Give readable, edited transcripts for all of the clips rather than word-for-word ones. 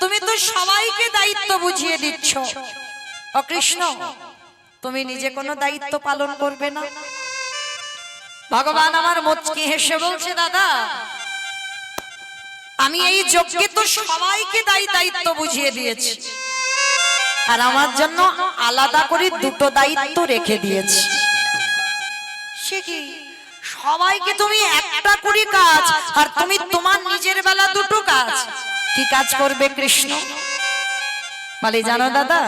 তুমি তো সবাইকে দায়িত্ব বুঝিয়ে দিচ্ছ, ও কৃষ্ণ তুমি নিজে কোনো দায়িত্ব পালন করবে না? ভগবান আমার মুচকি হেসে বলছে, দাদা আমি এই যজ্ঞে তো সবাইকে দায়িত্ব বুঝিয়ে দিয়েছি, আর আমার জন্য আলাদা করে দুটো দায়িত্ব রেখে দিয়েছি। সে কি, সবাইকে তুমি একটা করে কাজ, আর তুমি তোমার নিজের বেলা দুটো কাজ, কি কাজ করবে কৃষ্ণ? বলে জানো দাদা,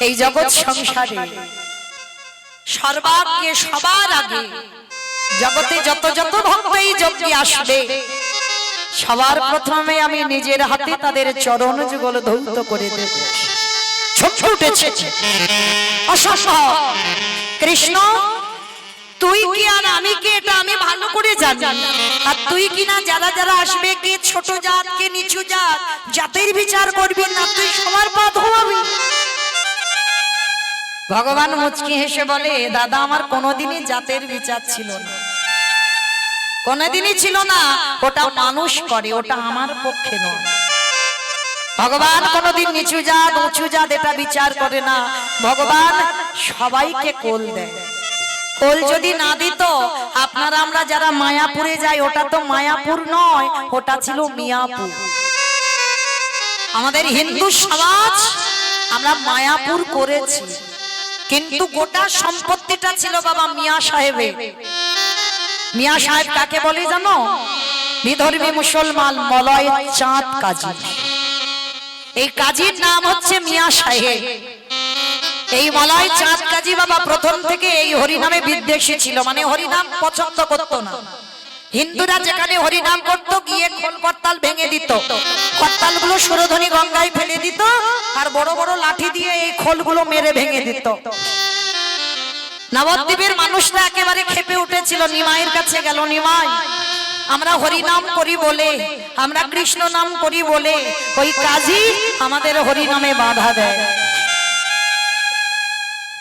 এই জগৎ সংসারে সর্বাগ্যে সবার আগে জগতে যত যত ভক্ত এই যজ্ঞে আসবে, সবার প্রথমে আমি নিজের হাতে তাদের চরণ যুগল ধৌত করে দেব। ছুটে উঠেছে অসম্ভব, কৃষ্ণ তুই কি আর আমি কি এটা আমি ভালো করে জানি, আর তুই কি না যারা যারা আসবে কে ছোট জাত কে নিচু জাত, জাতের বিচার করবি না, তুই সবার পা ধোয়াবি। ভগবান মুচকি হেসে বলে, দাদা আমার কোনোদিনই জাতের বিচার ছিল না, কোনোদিনই ছিল না, ওটা মানুষ করে, ওটা আমার পক্ষে নয়। ভগবান কোনোদিন নিচু জাত উঁচু জাত এটা বিচার করে না, ভগবান সবাইকে কোল দেয়। কোল যদি না দিত, আপনারা আমরা যারা মায়াপুরে যাই, ওটা তো মায়াপুর নয়, ওটা ছিল মিয়াপুর। আমাদের হিন্দু সমাজ আমরা মায়াপুর করেছি, কিন্তু গোটা সম্পত্তিটা ছিল বাবা মিয়া সাহেবের। মিয়া সাহেব কাকে বলে জানো? বিধর্মী মুসলমান মলয় চাঁদ কাজী। এই কাজীর নাম হচ্ছে মিয়া সাহেব। এই মলয় চাঁদ কাজী বাবা প্রথম থেকে এই হরিনামে বিদ্বেষী ছিল, মানে হরিনাম পছন্দ করত না। হিন্দুরা যেখানে হরিনাম করত গিয়ে খোল করতাল ভেঙে দিত, করতালগুলো সুরধনী গঙ্গায় ফেলে দিত, আর বড় বড় লাঠি দিয়ে এই খোলগুলো মেরে ভেঙে দিত। নবদ্বীপের মানুষরা একেবারে ক্ষেপে উঠেছিল, নিমাইয়ের কাছে গেল, নিমাই আমরা হরিনাম করি বলে, আমরা কৃষ্ণ নাম করি বলে ওই কাজী আমাদের হরিনামে বাধা দেয়।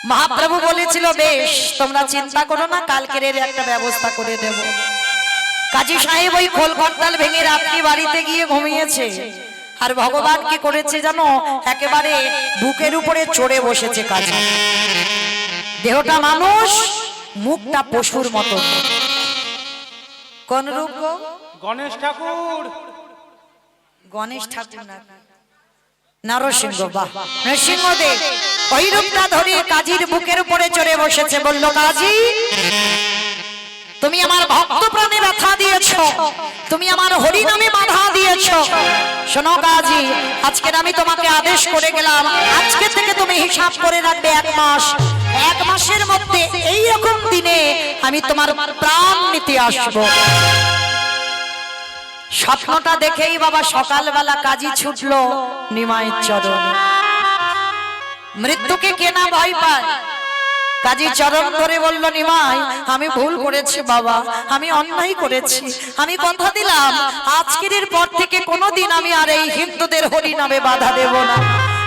মহাপ্রভু বলেছিল, বেশ তোমরা চিন্তা করো না, কালকের এর একটা ব্যবস্থা করে দেব। কাজী সাহেব ওই খোল করতাল ভেঙে রাত্রি বাড়িতে গিয়ে ঘুমিয়েছে, আর ভগবান কি করেছে জানো? একেবারে বুকের উপরে চড়ে বসেছে কাজী। দেহটা মানুষ, মুখটা পশুর মতো। কোন রূপ গো? গণেশ ঠাকুর। গণেশ ঠাকুর না, নরসিংহ। বাহ, নরসিংহদেব ওই রূপটা ধরে কাজীর বুকের উপরে চড়ে বসেছে। বলল, কাজী তুমি আমার ভক্ত প্রাণে ব্যথা দিয়েছো, তুমি আমার হরি নামে বাধা দিয়েছো। শোনো কাজী, আজকের আমি তোমাকে আদেশ করে গেলাম, আজকে থেকে তুমি হিসাব করে রাখবে 1 মাস। 1 মাসের মধ্যে এই রকম দিনে আমি তোমার প্রাণ নিতে আসবো। স্বপ্নটা দেখেই বাবা সকালবেলা কাজী ছুটলো নিমাইয়ের চরণে। মৃত্যুকে কেনা ভয় পায়, কাজী চরণ ধরে বলল, নিমাই আমি ভুল করেছি বাবা, আমি অন্যায় করেছি, আমি কথা দিলাম আজকের পর থেকে কোনোদিন আমি আর এই হিন্দুদের হরি নামে বাধা দেব না।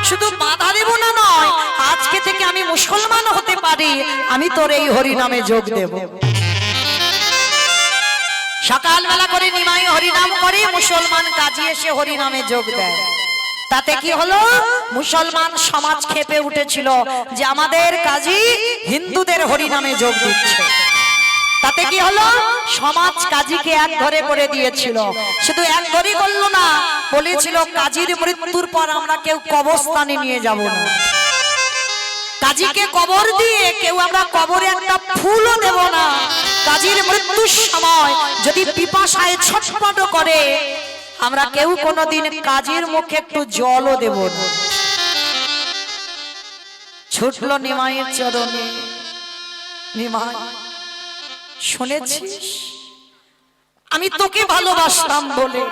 শুধু বাধা দেব না নয়, আজকে থেকে আমি মুসলমান হতে পারি, আমি তোর এই হরি নামে যোগ দেব। সকালবেলা করে নিমাই হরিনাম করে, মুসলমান কাজী এসে হরিনামে যোগ দেয়। তাতে কি হলো? মুসলমান সমাজ ক্ষেপে উঠেছিল যে আমাদের কাজী হিন্দুদের হরিনামে যোগ দিচ্ছে। তাতে কি হলো? সমাজ কাজীকে এক ঘরে করে দিয়েছিল। শুধু এক ঘরে করলো না, বলেছিল কাজীর মৃত্যুর পর আমরা কেউ কবরস্থানে নিয়ে যাব না, কাজীকে কবর দিয়ে কেউ আমরা কবরে একটা ফুলও দেব না। কাজীর মৃত্যুর সময় যদি পিপাসায় ছটফট করে, আমরা কেউ কোনোদিন কাজীর মুখে একটু জলও দেব না। ছুটলো নিমাইয়ের চরণে। নিমাই শুনেছিস, আমি তোকে ভালোবাসলাম বলে,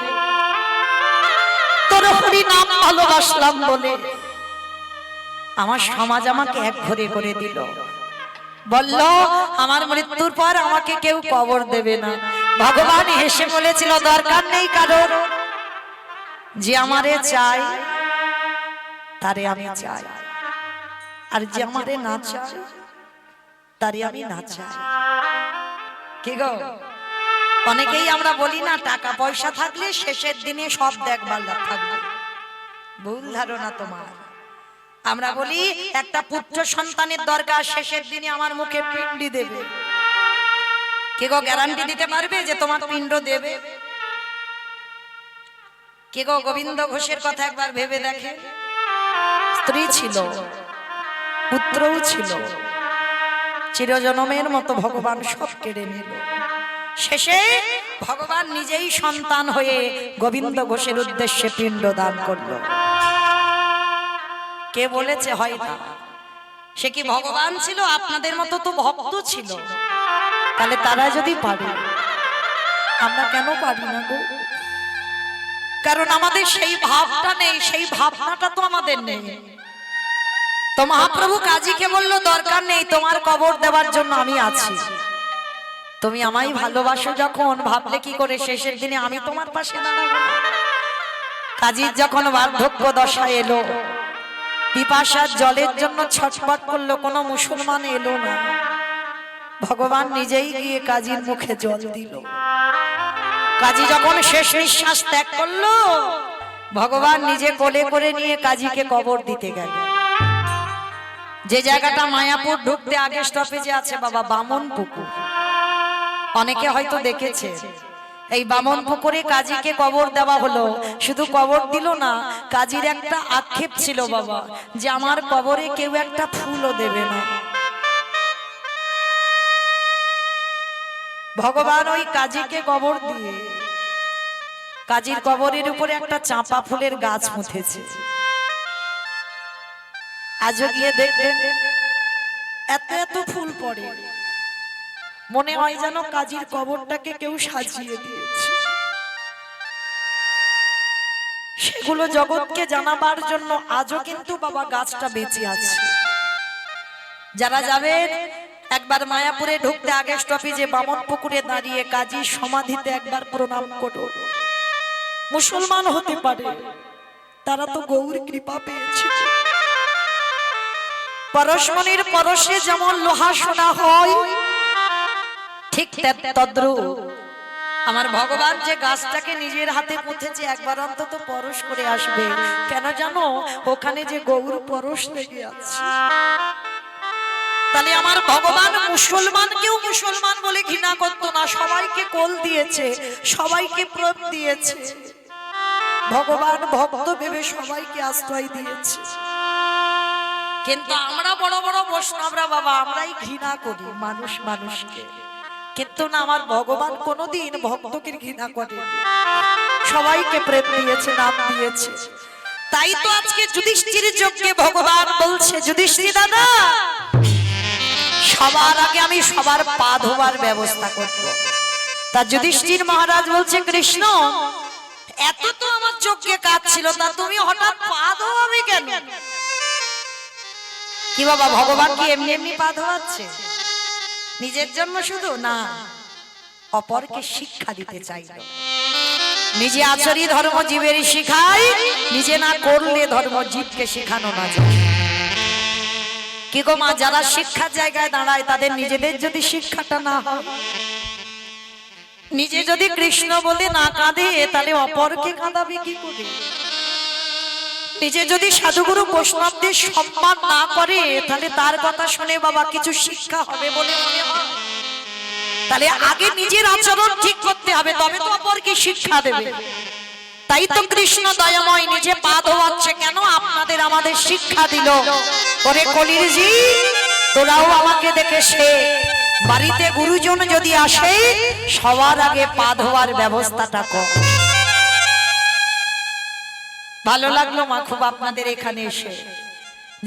তোর হরি নাম ভালোবাসলাম বলে আমার সমাজ আমাকে এক ঘরে করে দিল। বলল আমার মৃত্যুর পর আমাকে কেউ কবর দেবে না। ভগবান হেসে বলেছিল, দরকার নেই কারোর, যে আমারে চাই তারে আমি চাই, আর যে আমারে না চাই তারে আমি না চাই। কি গো অনেকেই আমরা বলি না টাকা পয়সা থাকলে শেষের দিনে সব দেখভাল থাকবে, ভুল ধারণা তোমার। আমরা বলি একটা পুত্র সন্তানের দরকার, শেষের দিনে আমার মুখে পিণ্ডি দেবে। কে গো গ্যারান্টি দিতে পারবে যে তোমার পিণ্ড দেবে? কে গো গোবিন্দ ঘোষের কথা একবার ভেবে দেখে, স্ত্রী ছিল, পুত্রও ছিল, চিরজনমের মতো ভগবান সব কেড়ে নিল। শেষে ভগবান নিজেই সন্তান হয়ে গোবিন্দ ঘোষের উদ্দেশ্যে পিণ্ড দান করল। কে বলেছে হয় না? সে কি ভগবান ছিল? আপনাদের মতো তো ভক্ত ছিল। তাহলে তারা যদি পারে, আমরা কেন পারি না গো? কারণ আমাদের সেই ভাবটা নেই, সেই ভাবনাটা তো আমাদের নেই। তো মহাপ্রভু কাজীকে বলল, দরকার নেই, তোমার কবর দেওয়ার জন্য আমি আছি। তুমি আমায় ভালোবাসো যখন, ভাবলে কি করে শেষের দিনে আমি তোমার পাশে দাঁড়াবো? কাজীর যখন বার্ধক্য দশা এলো, পিপাসার জলের জন্য ছটফট করলো, কোনো মুসলমান এলো না। ভগবান নিজেই গিয়ে কাজীর মুখে জল দিল। কাজী যখন শেষ নিঃশ্বাস ত্যাগ করলো, ভগবান নিজে কোলে করে নিয়ে কাজীকে কবর দিতে গেল। যে জায়গাটা মায়াপুর ঢুকতে আগে স্টপেজে আছে বাবা, বামন পুকুর, অনেকে হয়তো দেখেছে। এই বামন পুকুরে কাজীকে কবর দেওয়া হলো। শুধু কবর দিল না, কাজীর একটা আক্ষেপ ছিল বাবা, যে আমার কবরে কেউ একটা ফুলও দেবে না। ভগবান ওই কাজীকে কবর দিয়ে কাজীর কবরের উপরে একটা চাঁপা ফুলের গাছ মুথেছে। আজও গিয়ে দেখবেন এত এত ফুল পড়ে, মনে হয় যেন কাজীর কবরটাকে কেউ সাজিয়ে দিয়েছে। সেগুলো জগৎকে জানাবার জন্য আজও কিন্তু বাবা গাছটা বেঁচে আছে। যারা যাবেন একবার মায়াপুরে ঢুকতে আগে স্টপেজে বামন পুকুরে দাঁড়িয়ে কাজী সমাধিতে একবার প্রণাম করো। মুসলমান হতে পারে, তারা তো গৌর কৃপা পেয়েছে। পরশমণির পরশে যেমন লোহা সোনা হয়, ঠিক তদ্রূপ আমার ভগবান যে গাছটাকে নিজের হাতে পুঁতেছে, একবার অন্তত পরশ করে আসবে। কেন জানো? ওখানে যে গৌর পরশ লেগে আছে। তাহলে আমার ভগবান মুসলমানকেও মুসলমান বলে ঘৃণা করতো না, সবাইকে কোল দিয়েছে, সবাইকে প্রেম দিয়েছে। ভগবান ভক্ত ভেবে সবাইকে আশ্রয় দিয়েছে। কিন্তু আমরা বড় বড় বৈষ্ণবরা বাবা, আমরাই ঘৃণা করি মানুষ মানুষকে। কিন্তু না, আমার ভগবান কোনোদিন ভক্তকে ঘৃণা করে, সবাইকে প্রেম দিয়েছে, নাম দিয়েছে। তাই তো আজকে যুধিষ্ঠির যজ্ঞে ভগবান বলছে, যুধিষ্ঠির দাদা, সবার আগে আমি সবার পা ধোবার ব্যবস্থা করব। তা যুধিষ্ঠির মহারাজ বলছে, কৃষ্ণ, এত তো আমার যজ্ঞে কাজ ছিল, তা তুমি হঠাৎ পা ধোয়াবে কেন? কি বাবা, ভগবান কি এমনি এমনি পা ধোয়াচ্ছে? নিজের জন্য শুধু না, অপরকে শিক্ষা দিতে চাইল। নিজে আচরি ধর্ম জীবের শিখায়, নিজে না করলে ধর্ম জীবকে শেখানো না যায়। কি গো মা, যারা শিক্ষার জায়গায় দাঁড়ায় তাদের নিজেদের যদি শিক্ষাটা না হয়, নিজে যদি কৃষ্ণ বলে না কাঁদে, তাহলে অপরকে কাঁদাবে কি করে? নিজে যদি সাধুগুরু বৈষ্ণবদের সম্মান না করে, তাহলে তার কথা শুনে বাবা কিছু শিক্ষা হবে বলে মনে হয়? তাহলে আগে নিজের আচরণ ঠিক করতে হবে, তবে তো অপরকে শিক্ষা দেবে। তাই তো কৃষ্ণ দয়াময় নিজে পা ধোয়াচ্ছে। কেন? আপনাদের আমাদের শিক্ষা দিল, ওরে কলির জি, তোরাও আমাকে দেখে শেখ। বাড়িতে গুরুজন যদি আসে, সবার আগে পা ধোয়ার ব্যবস্থাটা কর। ভালো লাগলো মা খুব আপনাদের এখানে এসে,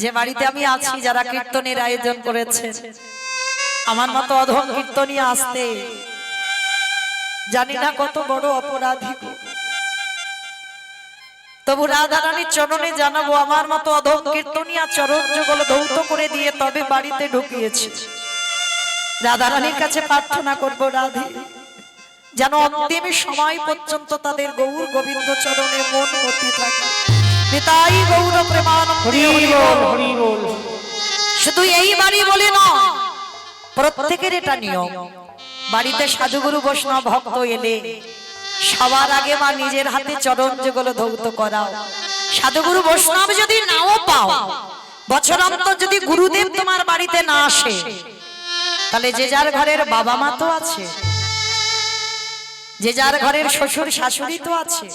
যে বাড়িতে আমি আছি, যারা কীর্তনের আয়োজন করেছে। আমার মতো অধম কীর্তনী আসতে জানি না কত বড় অপরাধী, তবু রাধারানীর চরণে জানাবো, আমার মতো অধম কীর্তনিয়া চরণ যুগল ধৌত করে দিয়ে তবে বাড়িতে ঢুকিয়েছি। রাধারানীর কাছে প্রার্থনা করবো, রাধে যেন অন্তিম সময় পর্যন্ত তাদের গৌর গোবিন্দ চরণে মন মতি থাকে। পিতাই গৌর প্রেমানন্দে হরি বল। শুধু এই বাড়ি বলে না, প্রত্যেকের এটা নিয়ম। বাড়িতে সাধুগুরু বৈষ্ণব ভক্ত এলে সবার আগে মা নিজের হাতে চরণ যুগল ধৌত করাও। সাধুগুরু বৈষ্ণব যদি নাও পাও, বছরান্তর যদি গুরুদেব তোমার বাড়িতে না আসে, তাহলে যে যার ঘরের বাবা মা তো আছে, যে যার ঘরের শ্বশুর শাশুড়ি তো আছে।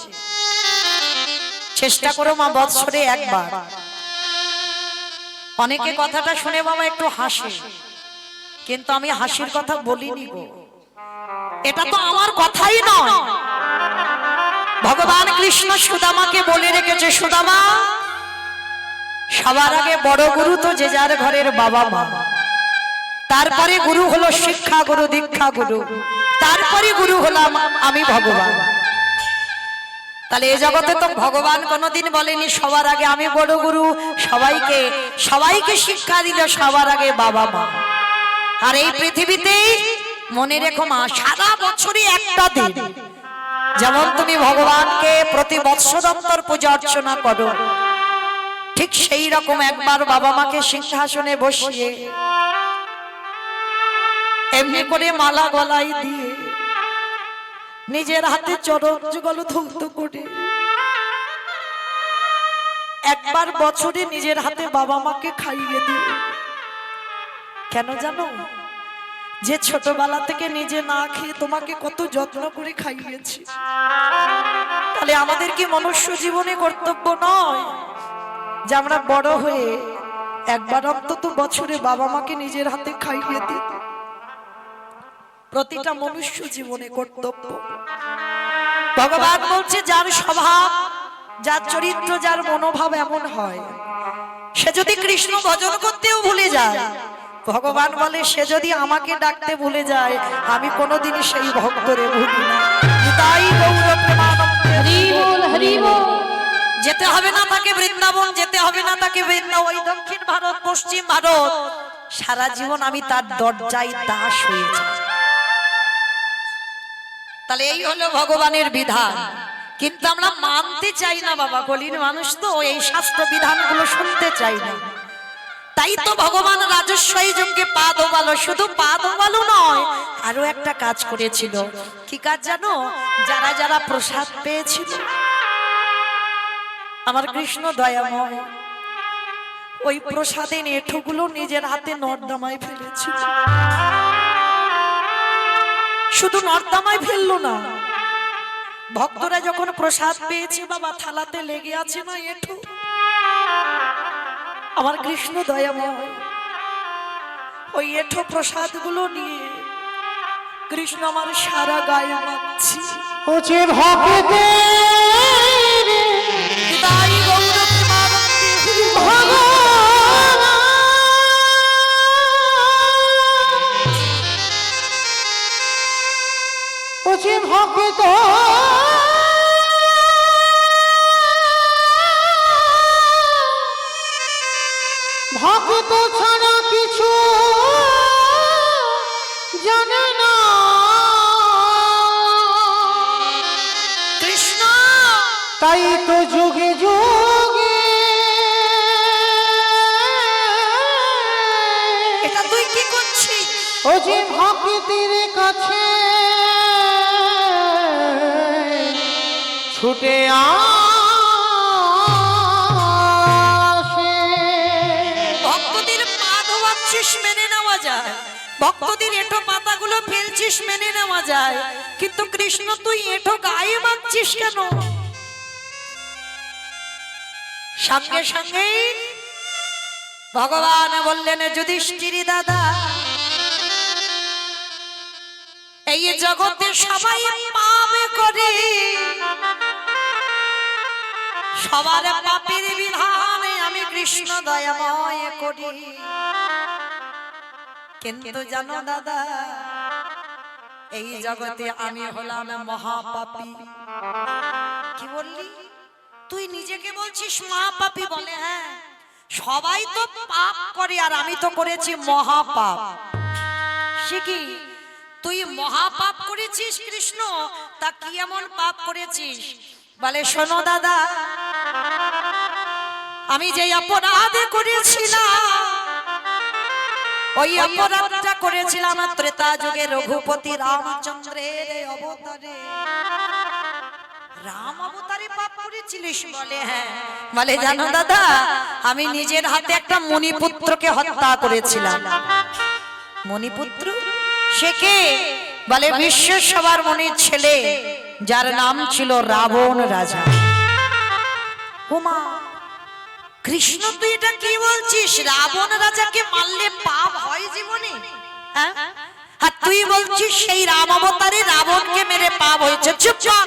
চেষ্টা করো মা বৎসরে একবার। অনেকে কথাটা শুনে বাবা একটু হাসে, কিন্তু আমি হাসির কথা বলিনি গো, এটা তো আমার কথাই নয়। ভগবান কৃষ্ণ সুদামাকে বলে রেখেছে, সুদামা সবার আগে বড় গুরু তো যে যার ঘরের বাবা মা, তারপরে গুরু হলো শিক্ষা গুরু, দীক্ষা গুরু, তারপরে গুরু হলাম আমি ভগবান। তাহলে এই জগতে তো ভগবান কোনোদিন বলেনি সবার আগে আমি বড় গুরু, সবাইকে সবাইকে শিক্ষা দিল সবার আগে বাবা মা। আর এই পৃথিবীতে মনে রেখো মা, সারা বছরই একটা দিন, যেমন তুমি ভগবানকে প্রতি বৎসরান্তর পূজা অর্চনা করো, ঠিক সেই রকম একবার বাবা মাকে সিংহাসনে বসিয়ে এমনি করে মালা গলায় দিয়ে নিজের হাতে চরণ যুগল ধৌত করে একবার বছরে নিজের হাতে বাবা মাকে খাইয়ে দিও। কেন জানো? যে ছোটবেলা থেকে নিজে না খেয়ে তোমাকে কত যত্ন করে খাইয়েছি, তাহলে আমাদের কি মনুষ্য জীবনে কর্তব্য নয় যে আমরা বড় হয়ে একবার অন্তত বছরে বাবা মাকে নিজের হাতে খাইয়ে দিই? প্রতিটা মনুষ্য জীবনে কর্তব্য। ভগবান বলছে যার স্বভাব, যার চরিত্র, যার মনোভাব এমন হয়, সে যদি কৃষ্ণ ভজন করতেও ভুলে যায়, ভগবান বলে সে যদি আমাকে ডাকতে ভুলে যায়, আমি কোনোদিনই সেই ভক্তরে ভুলি না। তাই গৌর প্রেমানন্দে হরি বল, হরি বল। যেতে হবে না তাকে বৃন্দাবন, যেতে হবে না তাকে বৃন্দাবন, ওই দক্ষিণ ভারত, পশ্চিম ভারত, সারা জীবন আমি তার দরজায় দাস হয়ে যাই। তাহলে এই হলো ভগবানের বিধান, কিন্তু আমরা মানতে চাই না বাবা, কলির মানুষ তো এই শাস্ত্র বিধানগুলো শুনতে চাই না। তাই তো ভগবান রাজস্বই যজ্ঞে পা ধোবালো, শুধু পা ধোবালো নয়, আরো একটা কাজ করেছিল। কি কাজ জানো? যারা যারা প্রসাদ পেয়েছিল, আমার কৃষ্ণ দয়াময় ওই প্রসাদের এঁঠোগুলো নিজের হাতে নর্দমায় ফেলেছিল। শুধু নর্দমায় ফেললো না, ভক্তরা যখন প্রসাদ পেয়েছে বাবা, থালাতে লেগে আছে না এঁঠো, আমার কৃষ্ণ দয়াময় ওই এঁঠো প্রসাদ গুলো নিয়ে কৃষ্ণ আমার সারা গায়ে মাখছি। ও যে ভক্তের তাই গৌর প্রেমানন্দে ভগবান, ও যে ভক্ত ভক্ত ছাড়া কিছু জানে না, কৃষ্ণ তাই তো যুগে যুগে এটা তুই কি করছিস? ও যে ভক্তের কাছে ছুটে আসে। ভক্তদের পা ধোয়াচ্ছিস, মেনে নেওয়া যায়, ভক্তদের এঁঠো পাতাগুলো ফেলছিস, মেনে নেওয়া যায়, কিন্তু কৃষ্ণ তুই এঁঠো গায়ে মাখছিস কেন? সঙ্গে সঙ্গে ভগবান বললেন, যুধিষ্ঠির দাদা, এই জগতে সবাই পাবে করে, সবার পাপের বিধানে আমি কৃষ্ণ দয়াময় করি, কিন্তু জানো দাদা, এই জগতে আমি হলাম মহাপাপী। কি বললি তুই? নিজেকে বলছিস মহাপাপী? বলে হ্যাঁ, সবাই তো পাপ করে আর আমি তো করেছি মহাপাপ। সে কি? তুই মহাপাপ করেছিস কৃষ্ণ? তা কি এমন পাপ করেছিস? বলে শোনো দাদা, আমি যে অপরাধ করেছিলাম ওই অপরাধটা করেছিলাম ত্রেতা যুগে রঘুপতি রামচন্দ্রের অবতারে। রাম অবতারে পাপ করেছিলিস বলে? হ্যাঁ। বলে জানো দাদা, আমি নিজের হাতে একটা মণিপুত্রকে হত্যা করেছিলাম। মণিপুত্র সে কে? বলে বিশ্বের সবার মনির ছেলে, যার নাম ছিল রাবণ রাজা। ওমা কৃষ্ণ, তুই এটা কি বলছিস? রাবণ রাজাকে মারলে পাপ হয় জীবনে? হ্যাঁ, আর তুই বলছিস সেই রাম অবতারে রাবণকে মেরে পাপ হয়েছে? চুপ কর।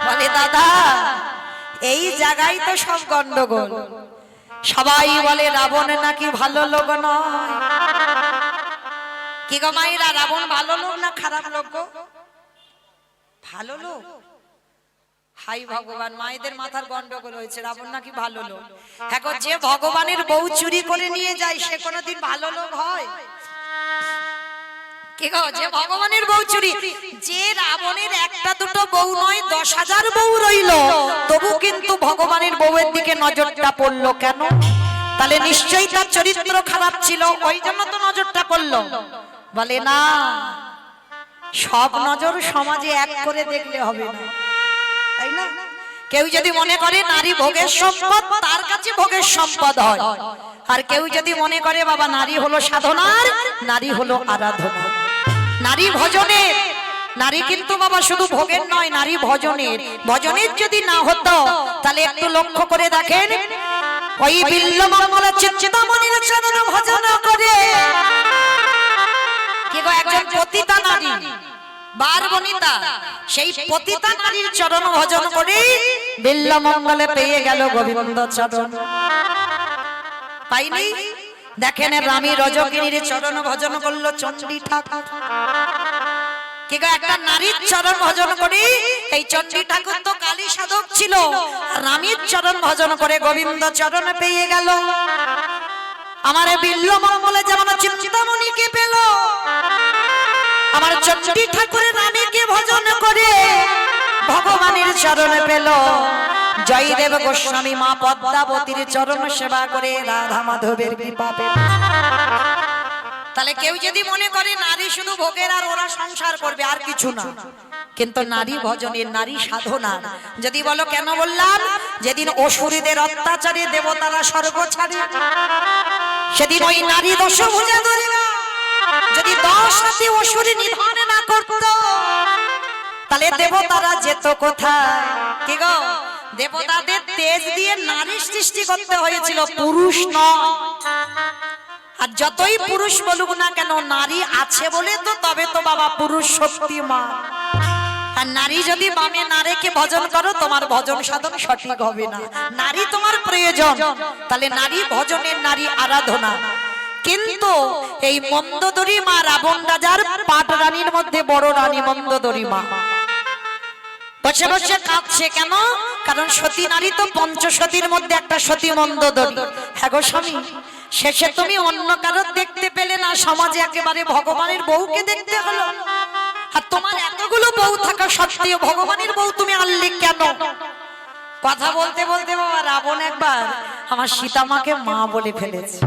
বলে দাদা, এই জায়গায় তো সব গন্ডগোল। সবাই বলে রাবণ নাকি ভালো লোক নয়। কি গো মাইরা, রাবণ ভালো লোক না খারাপ লোক গো? ভালো লোক। হাই ভগবান, মায়েদের মাথার গন্ডগোল হয়েছে। রাবণ নাকি ভালো লোক? এখন যে ভগবানের বউ চুরি করে নিয়ে যায় সে কোনোদিন ভালো লোক হয়? কি গো, যে ভগবানের বউ চুরি, যে রাবণের একটা দুটো বউ নয় 10,000 বউ রইল, তবু কিন্তু ভগবানের বউয়ের দিকে নজরটা পড়লো কেন? তাহলে নিশ্চয়ই তার চরিত্র খারাপ ছিল, ওই জন্য তো নজরটা পড়লো। বলে না, সব নজর সমাজে এক করে দেখলে হবে না, তাই না? কেউ যদি মনে করে নারী ভোগের সম্পদ, তার কাছে ভোগের সম্পদ হয়। আর কেউ যদি মনে করে বাবা নারী হলো সাধনার, নারী হলো আরাধনা, নারী ভজনের। নারী কিন্তু বাবা শুধু ভোগের নয়, নারী ভজনের। ভজনের যদি না হতো তাহলে একটু লক্ষ্য করে দেখেন, ওই বিল্লমঙ্গল চিন্তামণির চরণ ভজন করে কি গো একজন পতিতা নারী বারবনিতা, সেই পতিতা নারীর চরণ ভজন করে বিল্লমঙ্গলে পেয়ে গেল গোবিন্দ চরণ। পাইনি? দেখেন রামী রজকিনীর চরণ ভজন করলো চণ্ডী ঠাকুর। কি গো একটা নারীর চরণ ভজন করে, এই চণ্ডী ঠাকুর তো কালী সাধক ছিল, রামীর চরণ ভজন করে গোবিন্দ চরণ পেয়ে গেল। আমার বিল্লমঙ্গলে যেমন চিন্তামণিকে পেল, আমার চণ্ডী ঠাকুরের রানীকে ভজন করে ভগবানের চরণে পেল। জয়দেব গোস্বামী মা পদ্মাবতীর চরণ সেবা করে রাধা মাধবের কৃপা পেল। তাহলে কেউ যদি মনে করে নারী শুধু ভোগের আর ওরা সংসার করবে আর কিছু না, কিন্তু নারী ভজনের, নারী সাধনা। যদি বলো কেন বললাম, যেদিন অসুরীদের অত্যাচারে দেবতারা স্বর্গ ছাড়ে, সেদিন ওই নারী দশভুজা দুর্গা যদি 10 রাতে অসুরী নিধন না করত, তাহলে দেবতারা যেত কোথায়? কি গো, দেবতাদের তেজ দিয়ে নারী সৃষ্টি করতে হয়েছিল, পুরুষ নয়। আর যতই পুরুষ বলুক না কেন, নারী আছে বলে তো তবে তো বাবা পুরুষ শক্তিমান। আর নারী যদি বামে নারীকে ভজন করো, তোমার ভজন সাধন সঠিক হবে না। নারী তোমার প্রয়োজন, তাহলে নারী ভজনের, নারী আরাধনা। কিন্তু এই মন্দোদরী মা, রাবণ রাজার পাট রানীর মধ্যে বড় রানী মন্দোদরী মা বসে বসে কাঁদছে কেন? কারণ সতী নারী তো পঞ্চসতীর মধ্যে একটা সতী মন্দোদরী। হ্যাঁ গো স্বামী, শেষে তুমি অন্য কারোর দেখতে পেলে না, সমাজে একেবারে ভগবানের বউকে দেখতে হলো। আর তোমার এতগুলো বউ থাকা সত্ত্বেও ভগবানের বউ তুমি আনলে কেন? কথা বলতে বলতে বাবা রাবণ একবার আমার সীতামাকে মা বলে ফেলেছে।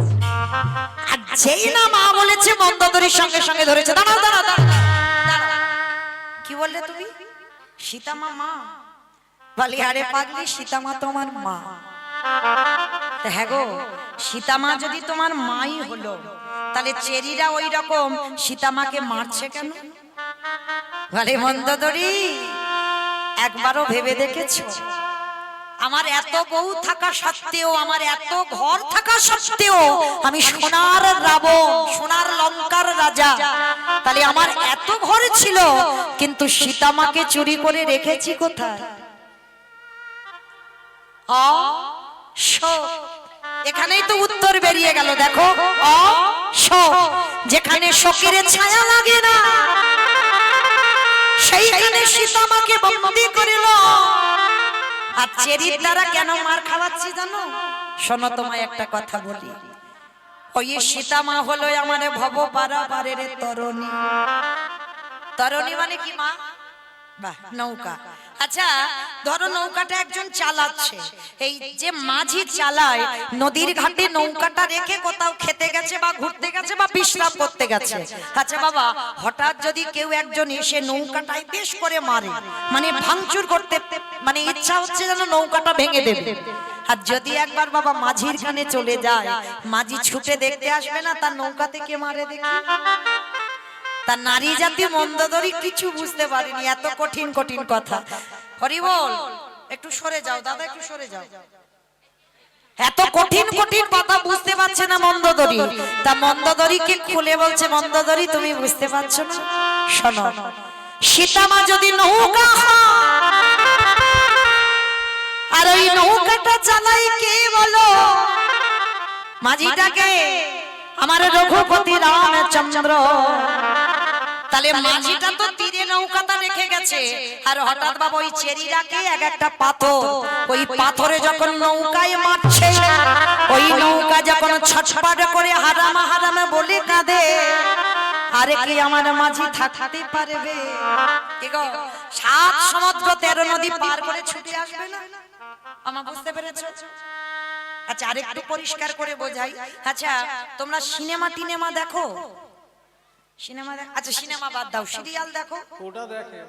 আর যেই না মা বলেছে, মন্দোদরীর সঙ্গে সঙ্গে ধরেছে। দাঁড়াও দাঁড়াও দাঁড়াও, কি বললে তুমি? সীতামা মা? বলি আরে পাগলি, সীতামা তোমার মা। হ্যাঁ গো, সীতামা যদি তোমার মাই হলো, তাহলে চেরিরা ওই রকম সীতামাকে মারছে কেন? বলে মন্দোদরী, একবারও ভেবে দেখেছো আমার এত বউ থাকা সত্ত্বেও, আমার এত ঘর থাকা সত্ত্বেও আমি সোনার রাবণ, সোনার লঙ্কার রাজা, তাহলে আমার এত ঘর ছিল, কিন্তু সীতামাকে চুরি করে রেখেছি কোথায়? এখানেই তো উত্তর বেরিয়ে গেল। দেখো, যেখানে শোকের ছায়া লাগে না, সেইখানে সীতামাকে বন্দী করিল। আর চেরির দ্বারা কেন মার খাওয়াচ্ছি জানো? শোনো তোমায় একটা কথা বলি। ওই সীতামা হলো আমার ভব পারাপারের তরণী। তরণী মানে কি মা? বাহ, নৌকা। আচ্ছা, ধরো নৌকাটা একজন চালাচ্ছে, এই যে মাঝি চালায়, নদীর ঘাটে নৌকাটা রেখে কোথাও খেতে গেছে বা ঘুরতে গেছে বা বিশ্রাম করতে গেছে। আচ্ছা বাবা, হঠাৎ যদি কেউ একজন এসে নৌকাটায় বেশ করে মারে, মানে ভাঙচুর করতে, মানে ইচ্ছা হচ্ছে যেন নৌকাটা ভেঙে দেবে, আর যদি একবার বাবা মাঝির কানে চলে যায়, মাঝি ছুটে দেখতে আসবে না তার নৌকা থেকে মারে দেখি? তার নারী জাতি মন্দোদরি কিছু বুঝতে পারেনি, এত কঠিন কঠিন কথা। হরি বল, একটু সরে যাও দাদা, একটু সরে যাও। এত কঠিন কঠিন কথা বুঝতে পারছে না মন্দোদরি, তা মন্দোদরিকে খুলে বলছে, মন্দোদরি তুমি বুঝতে পারছো না, শোনো, সীতামা যদি নৌকা আর ওই নৌকাটা চালাই কে বলো? মাঝিটাকে আমার রঘুপতি রামচন্দ্র। তাহলে মাঝিটা তো তীরে নৌকাটা রেখে গেছে, আর হঠাৎ বাবা ওই চেরিটাকে এক একটা পাথর, ওই পাথরে যখন নৌকায় মারছে, ওই নৌকা যখন ছটফট করে হারামা হারামা বলে কাঁদে, আরে কি আমার মাঝি থাকতে পারবে? কি গো, 7 সমুদ্র 13 নদী পার করে ছুটে আসবে না? আমা বুঝতে পেরেছো? আচ্ছা, আরেকটু পরিষ্কার করে বোঝাই। আচ্ছা, তোমরা সিনেমা টিনেমা দেখো? সিনেমা দেখো? আচ্ছা, সিনেমা বাদ দাও, সিরিয়াল দেখো? ওটা দেখে।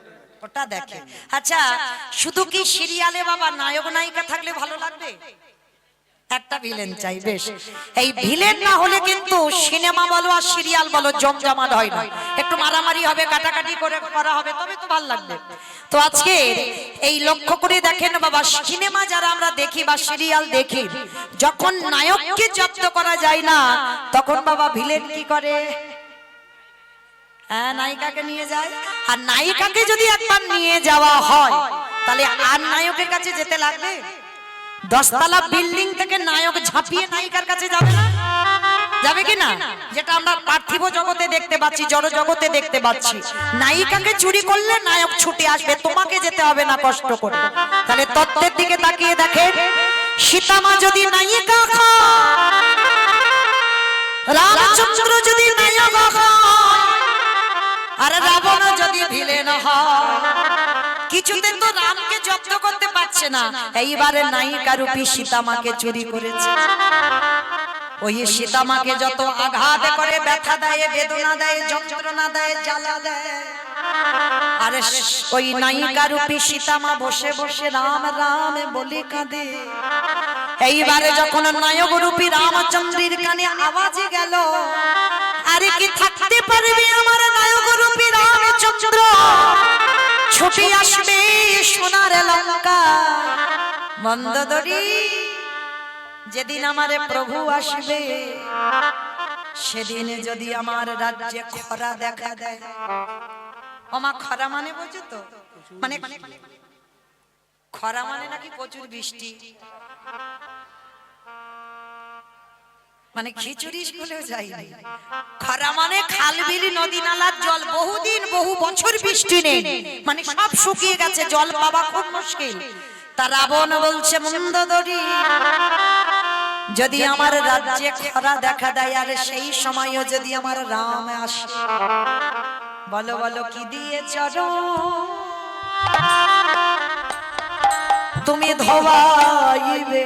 ওটা দেখে। আচ্ছা, শুধু কি সিরিয়ালে বাবা নায়ক নায়িকা থাকলে ভালো লাগবে? একটা ভিলেন চাই, বেশ। এই ভিলেন না হলে কিন্তু সিনেমা বলো আর সিরিয়াল বলো জমজমাট হয় না, একটু মারামারি হবে, কাটাকাটি করে করা হবে, তবে তো ভালো লাগবে। তো আজকে এই লক্ষ্য করে দেখেন বাবা, সিনেমা যারা আমরা দেখি বা সিরিয়াল দেখি, যখন নায়ককে জব্দ করা যায় না, তখন বাবা ভিলেন কি করে? হ্যাঁ, নায়িকাকে নিয়ে যায়। আর নায়িকাকে যদি একবার নিয়ে যাওয়া হয়, তাহলে আর নায়কের কাছে যেতে লাগবে? 10 তলা বিল্ডিং থেকে নায়ক ঝাঁপিয়ে নায়িকার কাছে যাবে না? যাবে কি না? যেটা আমরা পার্থিব জগতে দেখতে পাচ্ছি, জড় জগতে দেখতে পাচ্ছি, নায়িকাকে চুরি করলে নায়ক ছুটে আসবে, তোমাকে যেতে হবে না কষ্ট করে। তাহলে তত্ত্বের দিকে তাকিয়ে দেখেন, সীতামা যদি নায়িকা হয়, রামচন্দ্র যদি নায়ক হয়, আর রাবণ যদি ভিলেন হয়, কিছুতে তো রামকে জব্দ করতে পারছে না, এইবারে নায়িকা রূপী সীতামাকে চুরি করেছে। ওই সীতামাকে যত আঘাত করে, ব্যথা দেয়, বেদনা দেয়, যন্ত্রণা দেয়, জ্বালা দেয়, আর ওই নায়িকা রূপী সীতামা বসে বসে রাম রাম বলে কাঁদে। এইবারে যখন নায়ক রূপী রামচন্দ্রের কানে আওয়াজে গেল, আরে কি থাকতে পারবে আমার নায়ক রূপী রামচন্দ্র, ছুটে আসবে সোনার লঙ্কা। মন্দোদরি, যেদিন আমার প্রভু আসবে, সেদিন যদি আমার রাজ্যে খরা দেখা দেয়। ওমা, খরা মানে বোঝো তো? মানে খরা মানে নাকি প্রচুর বৃষ্টি, মানে খিচুড়ি স্কুলেও যায়নি। খরা মানে খাল বিল নদী নালার জল বহুদিন বহু বছর বৃষ্টি নেই, মানে সব শুকিয়ে গেছে, জল পাওয়া খুব মুশকিল। তা রাবণ বলছে, মন্দোদরি, যদি আমার রাজ্যে খরা দেখা দেয়, আর সেই সময়ও যদি আমার রাম আসে, বলো বলো কি দিয়ে চরণ তুমি ধোবাইবে?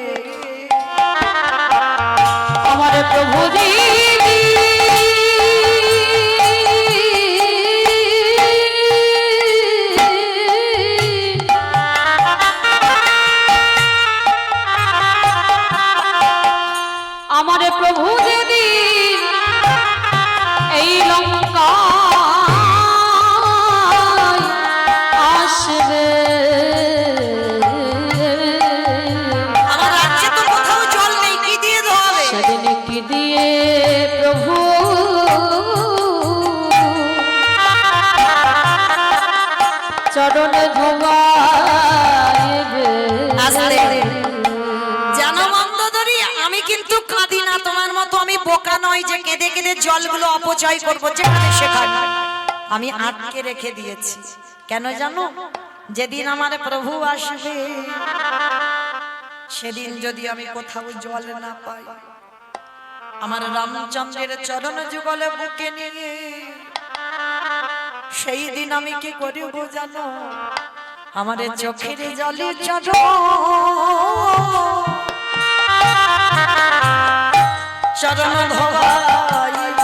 আমার প্রভু আমার প্রভু যেদিন এই লঙ্কা আসবে, আমার রাজ্যে তো কোথাও জল নেই, কি দিয়ে ধোয়াবে? সেদিন কি দিয়ে প্রভু চরণ ধোবাইবে? আসলে জানো মন্দোদরি, আমি কিন্তু কাঁদি না তোমার মতো, আমি বোকা নই যে কেঁদে কেঁদে জলগুলো অপচয় করবো যেখানে সেখানে। আমি আটকে রেখে দিয়েছি, কেন জানো? যেদিন আমার প্রভু আসবে, সেদিন যদি আমি কোথাও জল না পাই, আমার রামচন্দ্রের চরণ যুগলে বুকে নিয়ে সেই দিন আমি কি করিব জানো, আমাদের চোখের জলে চর চরণ ধোয়াইব।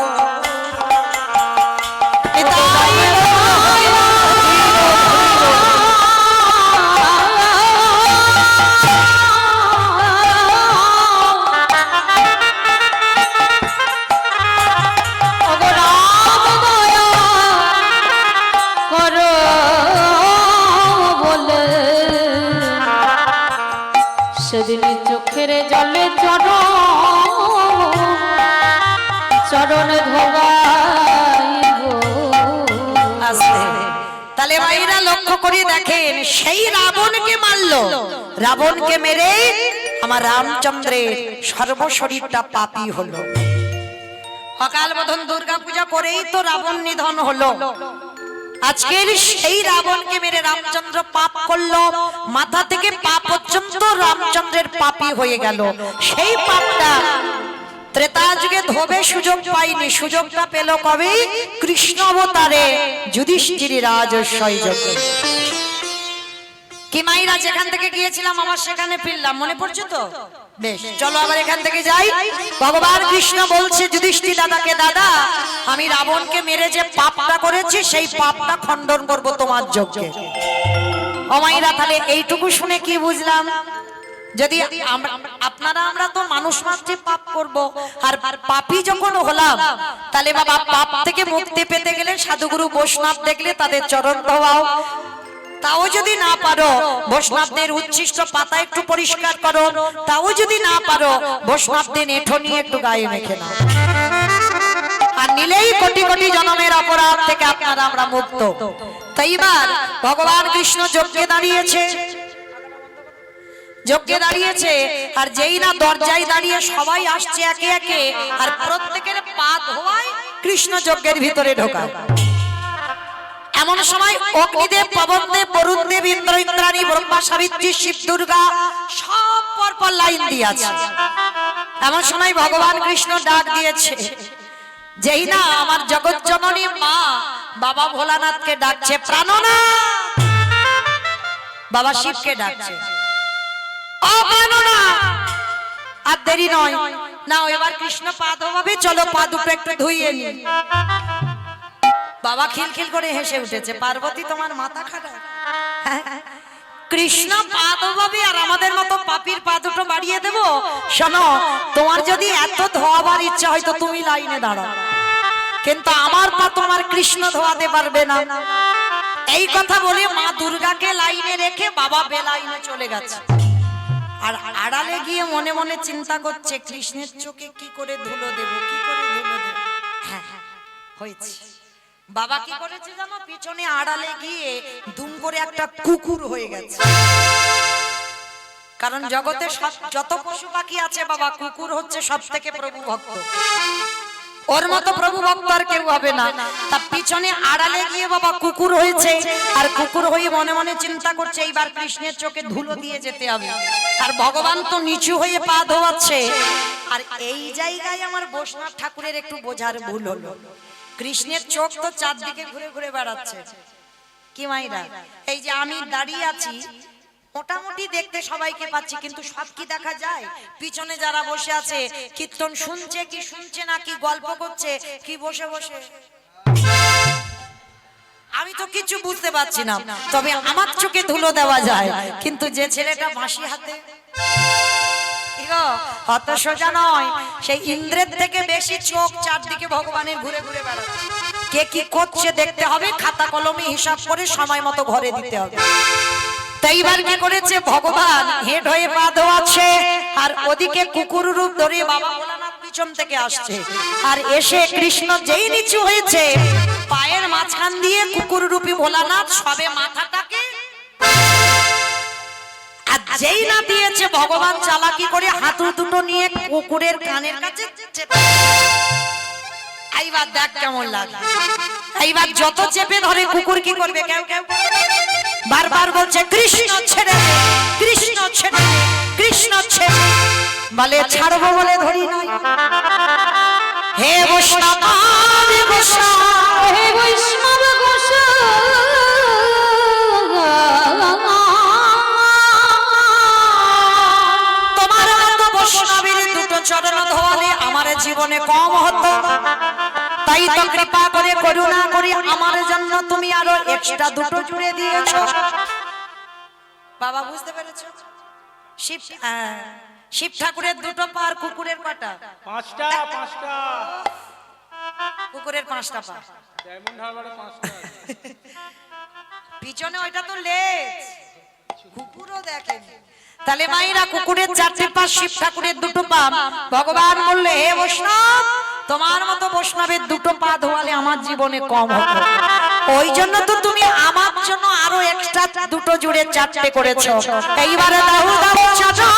সেদিন চোখের জলে চরণ ধোবাইব। তাহলে ভাইরা লক্ষ্য করে দেখেন, সেই রাবণকে মারলো, রাবণকে মেরে আমার রামচন্দ্রের সর্বশরীরটা পাপী হলো। অকাল বোধন দুর্গা পূজা করেই তো রাবণ নিধন হলো। আজকের সেই রাবণকে মেরে রামচন্দ্র পাপ করলো, মাথা থেকে পা পর্যন্ত রামচন্দ্রের পাপী হয়ে গেল। সেই পাপটা ত্রেতা যুগে ধোবে সুযোগ পাইনি, সুযোগটা পেল কবে? কৃষ্ণ অবতারে যুধিষ্ঠির রাজস্বই যোগে। কি মাইরা যেখান থেকে গিয়েছিলাম আমার সেখানে ফিরলাম, মনে পড়ছে তো? বেশ, চলো আবার এখান থেকে যাই। ভগবান কৃষ্ণ বলছে যুধিষ্ঠির দাদাকে, দাদা আমি রাবণকে মেরে যে পাপটা করেছি সেই পাপটা খণ্ডন করব তোমার যজ্ঞে। ও মাইরা, তাহলে এইটুকু শুনে কি বুঝলাম? যদি আপনারা আমরা তো মানুষ মাত্রে পাপ করব, আর পাপী যখন হলাম, তাহলে বাবা পাপ থেকে মুক্তি পেতে গেলে সাধুগুরু বৈষ্ণব দেখলে তাদের চরণ ধোয়াও। তাও যদি না পারো, বৈষ্ণবদের উচ্ছিষ্ট পাতা একটু পরিষ্কার করো। তাও যদি না পারো, বৈষ্ণবদের এঁঠো নিয়ে একটু গায়ে মেখে নাও। আর নিলেই কোটি কোটি জন্মের অপরাধ থেকে আপনারা আমরা মুক্ত। তাই এবার ভগবান কৃষ্ণ যজ্ঞে দাঁড়িয়েছে, যজ্ঞে দাঁড়িয়েছে, আর যেই না দরজায় দাঁড়িয়ে সবাই আসছে একে একে, আর প্রত্যেকের পা ধোয়ায় কৃষ্ণ যজ্ঞের ভিতরে ঢোকায়। এমন সময় অগ্নিদেব, পবনদেব, বরুণদেব, ইন্দ্র, ইন্দ্রাণী, ব্রহ্মা, সাবিত্রী, শিব, দুর্গা সব পরপর লাইন দিয়ে আছে। এমন সময় ভগবান কৃষ্ণ ডাক দিয়েছে, যেই না আমার জগৎ জননী মা বাবা ভোলানাথকে ডাকছে, প্রাণনাথ। বাবা শিবকে ডাকছে, ও প্রাণনাথ। আর দেরি নয়, নাও এবার কৃষ্ণ পা ধোয়াবে, চলো পা দুটো একটু ধুইয়ে নি। বাবা খিলখিল করে হেসে উঠেছে, পার্বতী তোমার মাথা খারাপ? কৃষ্ণ পা ধোয়াবে আর আমাদের মতো পাপীর পা দুটো বাড়িয়ে দেব? শোনো, তোমার যদি এত ধোয়াবার ইচ্ছা হয় তো তুমি লাইনে দাঁড়াও, কিন্তু আমার পা তোমার কৃষ্ণ ধোয়াতে পারবে না। এই কথা বলে মা দুর্গাকে লাইনে রেখে বাবা বেলাইনে চলে গেছে। আর আড়ালে গিয়ে মনে মনে চিন্তা করছে, কৃষ্ণের চোখে কি করে ধুলো দেব, কি করে ধুলো দেব। হ্যাঁ হয়েছে। বাবা কি করেছে জানো? পিছনে আড়ালে গিয়ে দুম করে একটা কুকুর হয়ে গেছে। কারণ জগতে যত পশু পাখি আছে বাবা, কুকুর হচ্ছে সব থেকে প্রভু ভক্ত। ওর মতো প্রভু ভক্ত আর কেউ হবে না। তার পিছনে আড়ালে গিয়ে বাবা কুকুর হয়েছে, আর কুকুর হয়ে মনে মনে চিন্তা করছে এইবার কৃষ্ণের চোখে ধুলো দিয়ে যেতে হবে। আর ভগবান তো নিচু হয়ে পা ধোয়াচ্ছে। আর এই জায়গায় আমার বৈষ্ণব ঠাকুরের একটু বোঝার ভুল হলো, কৃষ্ণের চোখ তো চারদিকে ঘুরে ঘুরে বেড়াচ্ছে। কি মাইরা, এই যে আমি দাঁড়িয়ে আছি, মোটামুটি দেখতে সবাইকে পাচ্ছি, কিন্তু সব কি দেখা যায়? পিছনে যারা বসে আছে কীর্তন শুনছে কি শুনছে না, কি গল্প করছে কি বসে বসে, আমি তো কিছু বুঝতে পারছি না। তবে আমার চোখে ধুলো দেওয়া যায়, কিন্তু যে ছেলেটা বাঁশি হাতে, অত সোজা নয়। সেই ইন্দ্রের থেকে বেশি চোখ চারদিকে ভগবানের ঘুরে ঘুরে বেড়াচ্ছে। কে কি করছে দেখতে হবে, খাতা কলমে হিসাব করে সময় মতো ঘরে দিতে হবে। তাইবার কি করেছে ভগবান? হেড হয়ে পা ধোয়াচ্ছে, আর ওদিকে কুকুর রূপ ধরে বাবা ভোলানাথ পিছন থেকে আসছে। আর এসে কৃষ্ণ যেই নিচু হয়েছে, পায়ের মাঝখান দিয়ে কুকুর রূপী ভোলানাথ সবে মাথাটাকে, আর যেই না দিয়েছে ভগবান চালাকি করে হাঁটু দুটো নিয়ে কুকুরের কানের কাছে চেপে। এইবার দেখ কেমন লাগে। এইবার যত চেপে ধরে কুকুর কি করবে? কেউ কেউ বারবার বলছে কৃষ্ণ ছেড়ে দে, কৃষ্ণ ছেড়ে দে, কৃষ্ণ ছেড়ে। বলে ছাড়বো বলে ধরি নাই। হে বৈষ্ণব, হে বৈষ্ণব, হে বৈষ্ণব গোসাই, চরণ ধোয়ালে আমার জীবনে কম হতো, তাই তো কৃপা করে করুণা করে আমার জন্য তুমি আরো এক্সট্রা দুটো জুড়ে দিয়েছো। বাবা বুঝতে পেরেছো? শিব শিব ঠাকুরের দুটো পা আর কুকুরের পাটা পাঁচটা পাঁচটা কুকুরের 5টা পা, ডায়মন্ড হারবারে পাঁচটা পিছনে ওইটা তো লেজ, কুকুরও দেখেন। তাহলে মাইরা কুকুরের 4টে পা, শিব ঠাকুরের 2টো পা। ভগবান বললে হে বৈষ্ণব, তোমার মতো বৈষ্ণবের 2টো পা ধোয়ালে আমার জীবনে কম হতো, ওই জন্য তো তুমি আমার জন্য আরো এক্সট্রা 2টো জুড়ে 4টে করেছো। এইবারে দাও দাও চাচা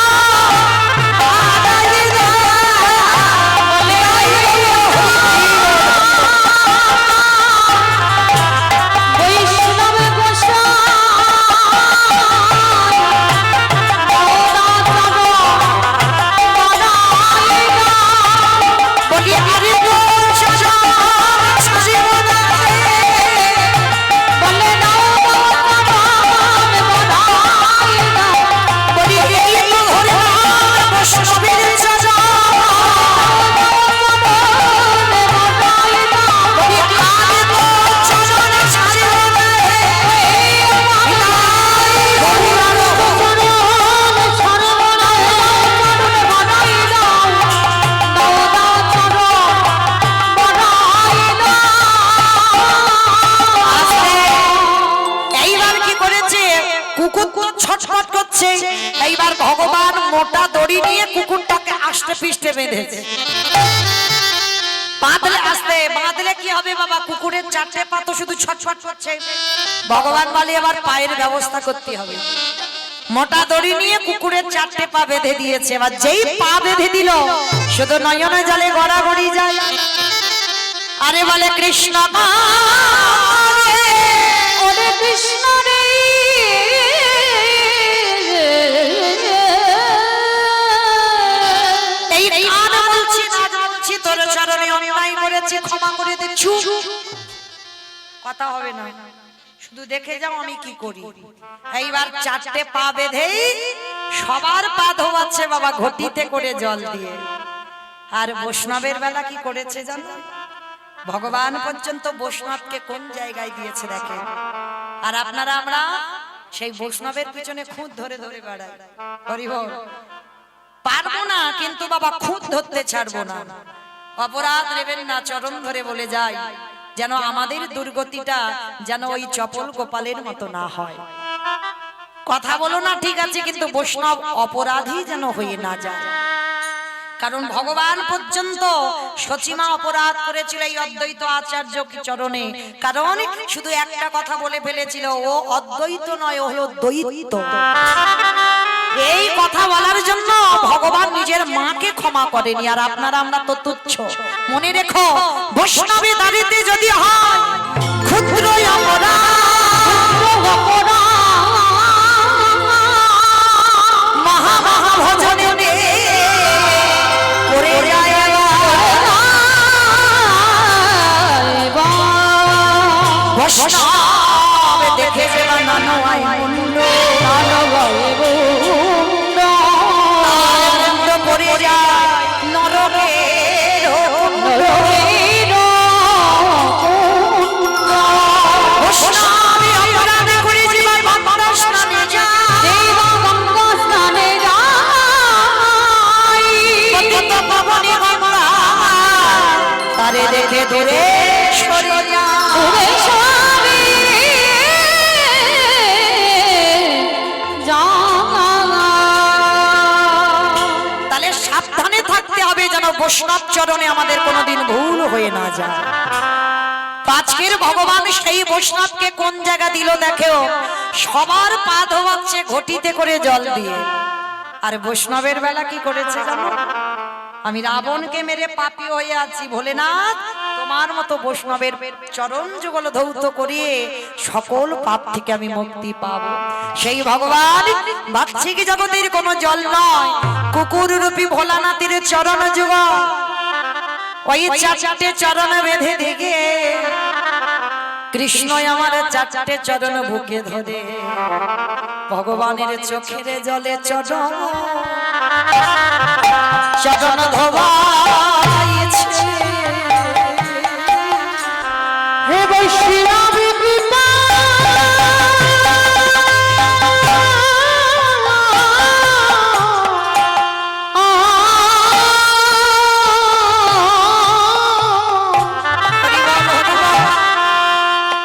ছটফট করছে। এইবার ভগবান মোটা দড়ি নিয়ে কুকুরটাকে আষ্টে পিষ্টে বেঁধেছে। বাঁধলে আসতে বাঁধলে কি হবে বাবা, কুকুরের 4টে পা তো শুধু ছটফট করছে। ভগবান বলে এবার পায়ের ব্যবস্থা করতে হবে। মোটা দড়ি নিয়ে কুকুরের 4টে পা বেঁধে দিয়েছে। এবার যেই পা বেঁধে দিল শুধু নয়নে জলে গড়াগড়ি যায়। আরে বলে কৃষ্ণ ওরে কৃষ্ণ রে, তোর চরণে অন্যায় করেছি, ক্ষমা করে দে। কথা হবে না, শুধু দেখে যাও আমি কি করি। এইবার 4টে পা বেঁধেই সবার পা ধোয়াচ্ছে বাবা ঘটিতে করে জল দিয়ে। আর বৈষ্ণবের বেলা কি করেছে জানো? ভগবান পর্যন্ত বৈষ্ণবকে কোন জায়গায় দিয়েছে দেখে। আর আপনারা আমরা সেই বৈষ্ণবের পিছনে খুঁত ধরে ধরে বেড়াই। হরি বল। পারবো না কিন্তু বাবা খুঁত ধরতে ছাড়বো না। অপরাধ নেবেন না, চরণ ধরে বলে যাই যেন আমাদের দুর্গতিটা যেন ওই চপল গোপালের মতো না হয়। কথা বলো না ঠিক আছে, কিন্তু বৈষ্ণব অপরাধী যেন হয়ে না যায়। কারণ ভগবান পর্যন্ত সচিমা অপরাধ করেছিল এই অদ্বৈত আচার্য চরণে। কারণ শুধু একটা কথা বলে ফেলেছিল, ও অদ্বৈত নয়, ও হলো দ্বৈত। এই কথা বলার জন্য ভগবান নিজের মাকে ক্ষমা করেনি। আর আপনারা আমরা তো তুচ্ছ। মনে রেখো, বৈষ্ণবী দাবিতে যদি হয় ক্ষুদ্র অপরাধ, মহা মহা ভজনে করে যায় বৈষ্ণব দেখে যে বানানো হয় মুন্ড পড়ে যায় নরকের বৈষ্ণবী অপরাধ করে জীবন গঙ্গা স্নানে যায়, পতিত পাবনী গঙ্গা তারে দেখে দূরে সরে যায়। বৈষ্ণব চরণে আমাদের কোনোদিন ভুল হয়ে না যায়। আজকের ভগবান সেই বৈষ্ণবকে কোন জায়গা দিল দেখেও, সবার পা ধোয়াচ্ছে ঘটিতে করে জল দিয়ে। আর বৈষ্ণবের বেলা কি করেছে জানো? আমি রাবণকে মেরে পাপী হয়ে আছি, ভোলেনাথ তোমার মতো বৈষ্ণবের চরণ যুগল ধৌত করিয়ে সকল পাপ থেকে আমি মুক্তি পাবো। সেই ভগবান বাহ্যিক জগতের কোনো জল নয়, কুকুর রূপী ভোলানাথের চরণ যুগল। ওই 4টে চরণ বেঁধে দিকে কৃষ্ণ আমার 4টে চরণ বুকে ধরে ভগবানের চোখের জলে চরণ চরণ ধোবাইছে। হে বৈষ্ণবী কৃপা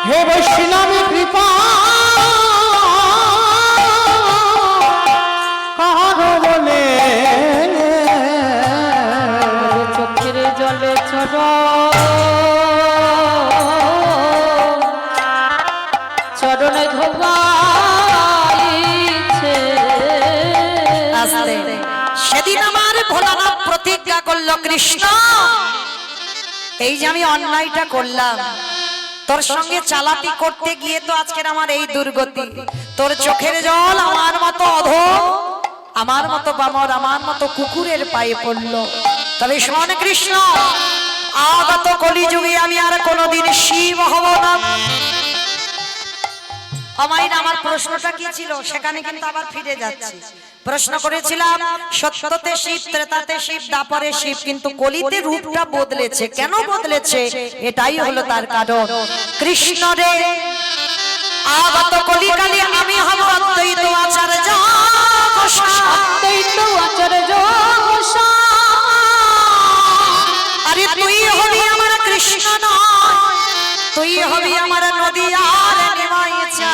হে বৈষ্ণবী কৃপা কারো বলে চোখের জলে চরণে ধোবাইছে। আস্তে। সেদিন আমার ভোলানাথ প্রতিজ্ঞা করলো, কৃষ্ণ এই যে আমি অন্যায়টা করলাম, তোর সঙ্গে চালাকি করতে গিয়ে তো আজকের আমার এই দুর্গতি। তোর চোখের জল আমার মতো অধম, আমার মতো বামর, আমার মতো কুকুরের পায়ে পড়লো। তবে শোন কৃষ্ণ, আগত কলিযুগে আমি আর কোনোদিন শিব হব না। আমার প্রশ্নটা কি ছিল সেখানে কিন্তু আবার ফিরে যাচ্ছি। প্রশ্ন করেছিলাম সত্যতে শিব, ত্রেতাতে শিব, দ্বাপরে শিব, কিন্তু কলিতে রূপটা বদলেছে। কেন বদলেছে? এটাই হলো তার কারণ। কৃষ্ণ রে আগত কলিকালে আমি হব অদ্বৈত আচার্য, অদ্বৈত আচার্য আরে তুই হবি আমার কৃষ্ণ নয়, তুই হবি আমার নদীয়ার নিমাইছা।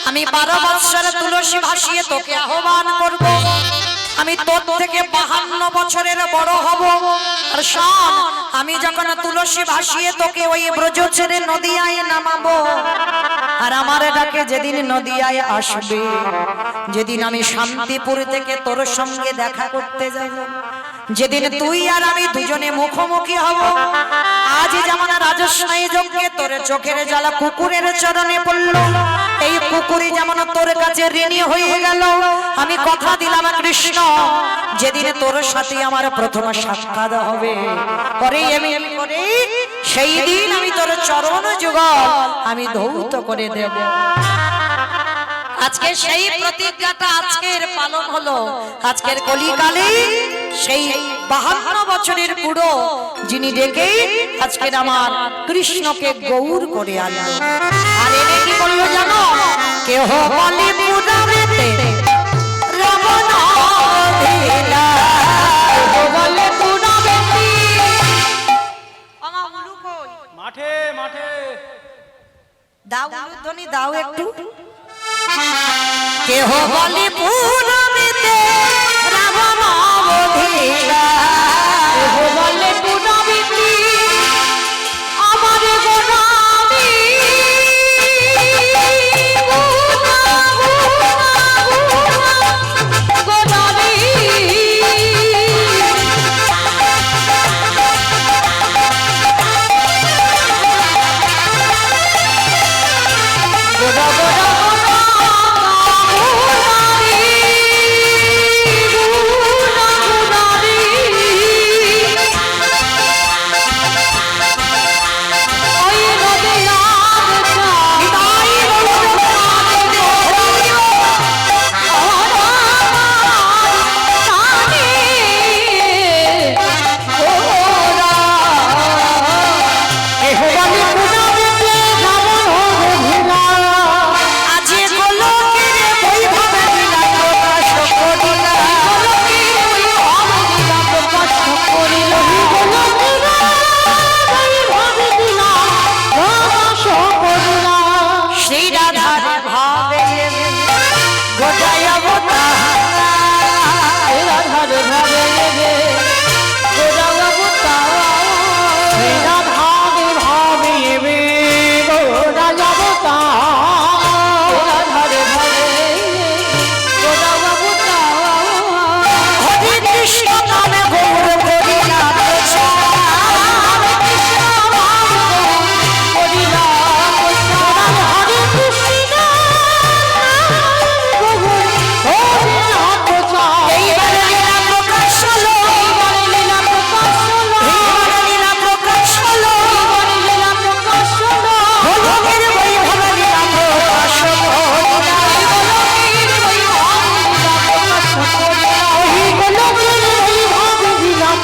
আমি 12 বৎসর তুলসী ভাসিয়ে তোকে আহ্বান করব। আমি তোর থেকে 52 বছরের বড় হব। আর শোন, আমি যখন তুলসী ভাসিয়ে তোকে ওই ব্রজ ছেড়ে নদীয়ায় নামাবো, আর আমার ডাকে যেদিন নদীয়ায় আসবে, যেদিন আমি শান্তিপুর থেকে তোর সঙ্গে দেখা করতে যাব, যেদিন তুই আর আমি দুজনে মুখোমুখি হব, আজ যেমন রাজস্বাই যজ্ঞে তোর চোখের জ্বালা কুকুরের চরণে পড়লো, এই কুকুরই যেমন তোর কাছে ঋণী হয়ে গেল। আমি কথা দিলাম কৃষ্ণ, যেদিন তোর সাথে আমার প্রথম সাক্ষাৎ হবে, পরে আমি সেই দিন আমি তোর চরণ যুগল আমি ধৌত করে দেব। আজকে সেই প্রতিজ্ঞাটা আজকের পালন হলো। আজকের কলিকালে সেই 52 বছরের বুড়ো যিনি ডেকে আজকের আমার কৃষ্ণকে গৌর করে আনলো। আর এনে কি বললো জানো? কেহ বলে পুরাবেতে রাবণ অধিলা, কেহ বলে পুরাবেতে। মাঠে মাঠে দাও উলুধ্বনি দাও একটু। কেহ বলে পুরাবেতে রাবণ অধিলা, কেহ বলে পুরাবেতে আমার গোলামি।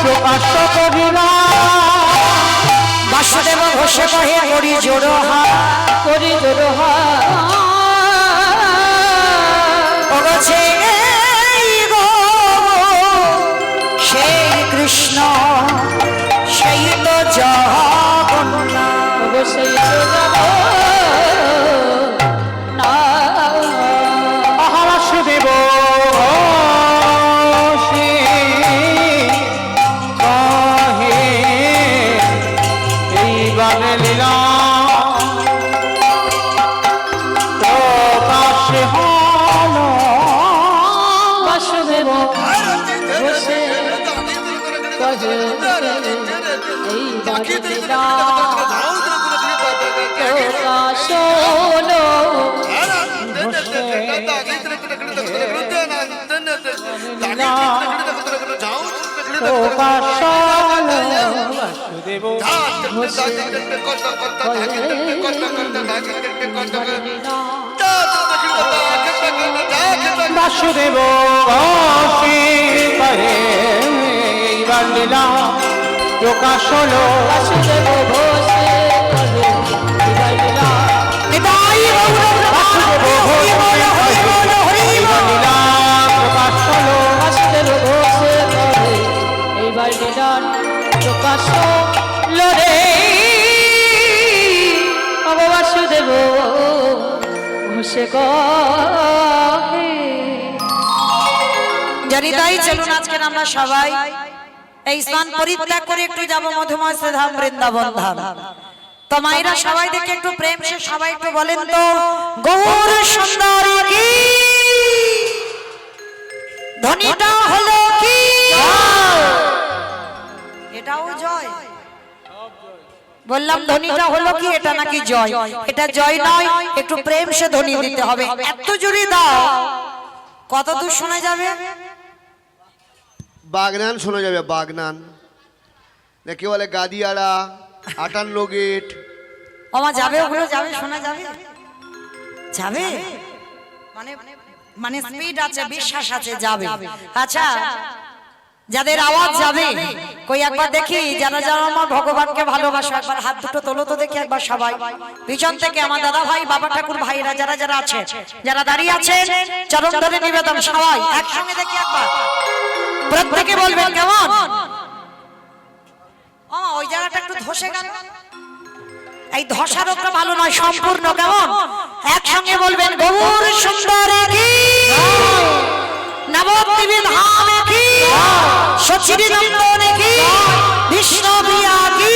প্রকাশ্য করিলা বাসুদেব ঘোষে কহে করি জোড়ো হাত করি জোড়হা ওগছে এই গো সেই কৃষ্ণ সেই তো জগন্নাথ অবশ্যই না বাসুদেব শ্রী কহে এইবার লীলা প্রকাশ হল বাসুদেব বসে কহে এই বাগিরা প্রকাশ হলো প্রকাশ হল বাসুদেব বাসুদেব শ্রী করে এইবার লীলা প্রকাশ হল বাসুদেব বসে কহে এই বাগিরা নিতাই গৌর বাসুদেব হরি বল হরি বল হরি বল লীলা প্রকাশ হল বাসুদেব বসে কহে এই বাগিরা প্রকাশ লড়ে বাসুদেব বসে কহে জানি তাই চলুন আজকে আমরা সবাই এই স্থান পরিত্যাগ করে একটু যাব মধুময় ধাম বৃন্দাবন ধাম। তো মায়েরা সবাই দেখে একটু প্রেম সে সবাই একটু বলেন তো গৌর সুন্দরী কি ধ্বনিটা হলো কি এটাও জয় বললাম ধ্বনিটা হলো কি এটা নাকি জয় এটা জয় নয় একটু প্রেম সে ধ্বনি দিতে হবে এত জোরে দাও কত দূর শোনা যাবে বাগনান শোনা যাবে বাগনান নাকি বলে গাদিয়াড়া 58 গেট ওমা যাবে ওগুলো যাবে শোনা যাবে যাবে মানে মানে স্পিড আছে বিশ্বাস আছে যাবে আচ্ছা যাদের আওয়াজ যাবে কই একবার দেখি যারা যারা আমার ভগবানকে ভালোবাসো একবার হাত দুটো তোলো তো দেখি একবার সবাই পিছন থেকে আমার দাদা ভাই বাবা ঠাকুর ভাইরা যারা যারা আছে যারা দাঁড়িয়ে আছেন চরণ ধরে নিবেদন সবাই একসঙ্গে দেখি একবার প্রত্যেকে বলবেন কেমন ও ওই জায়গাটা একটু ধসে গেল এই ধসার ওপর ভালো নয় সম্পূর্ণ কেমন একসঙ্গে বলবেন গৌর সুন্দরী কি নবদ্বীপে ধামে কি সচিরি নন্দনে কি বিষ্ণু প্রিয়া কি